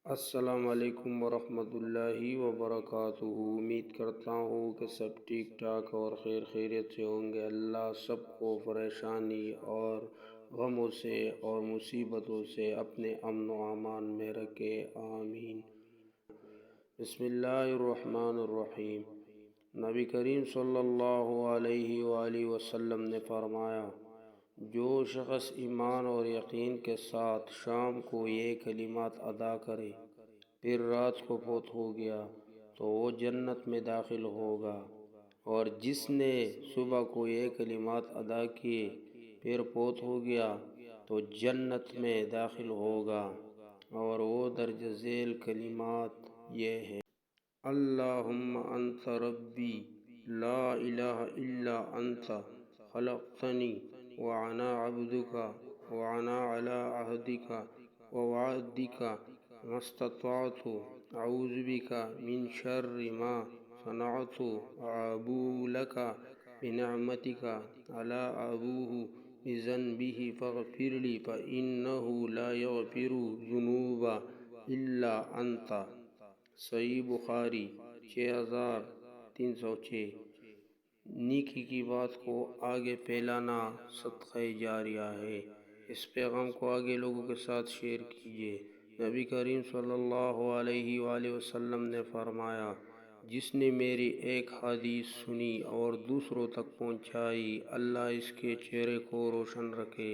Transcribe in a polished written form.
السلام علیکم ورحمۃ اللہ وبرکاتہ۔ امید کرتا ہوں کہ سب ٹھیک ٹھاک اور خیر خیریت سے ہوں گے۔ اللہ سب کو پریشانی اور غموں سے اور مصیبتوں سے اپنے امن و امان میں رکھے، آمین۔ بسم اللہ الرحمن الرحیم۔ نبی کریم صلی اللہ علیہ وآلہ وسلم نے فرمایا، جو شخص ایمان اور یقین کے ساتھ شام کو یہ کلمات ادا کرے پھر رات کو فوت ہو گیا تو وہ جنت میں داخل ہوگا، اور جس نے صبح کو یہ کلمات ادا کیے پھر فوت ہو گیا تو جنت میں داخل ہوگا، اور وہ درج ذیل کلمات یہ ہے: اللہم انت ربی لا الہ الا انت خلقتنی وانا عبدک وانا علی عہدک ووعدک ما استطعت اعوذ بک من شر ما صنعت ابوء لک بنعمتک ولا ابوء بذنبی فاغفر لی فانہ لا یغفر الذنوب الا انت۔ صحیح بخاری 6306۔ نیکی کی بات کو آگے پھیلانا صدقہ جاریہ ہے۔ اس پیغام کو آگے لوگوں کے ساتھ شیئر کیجیے۔ نبی کریم صلی اللہ علیہ وآلہ وسلم نے فرمایا، جس نے میری ایک حدیث سنی اور دوسروں تک پہنچائی، اللہ اس کے چہرے کو روشن رکھے۔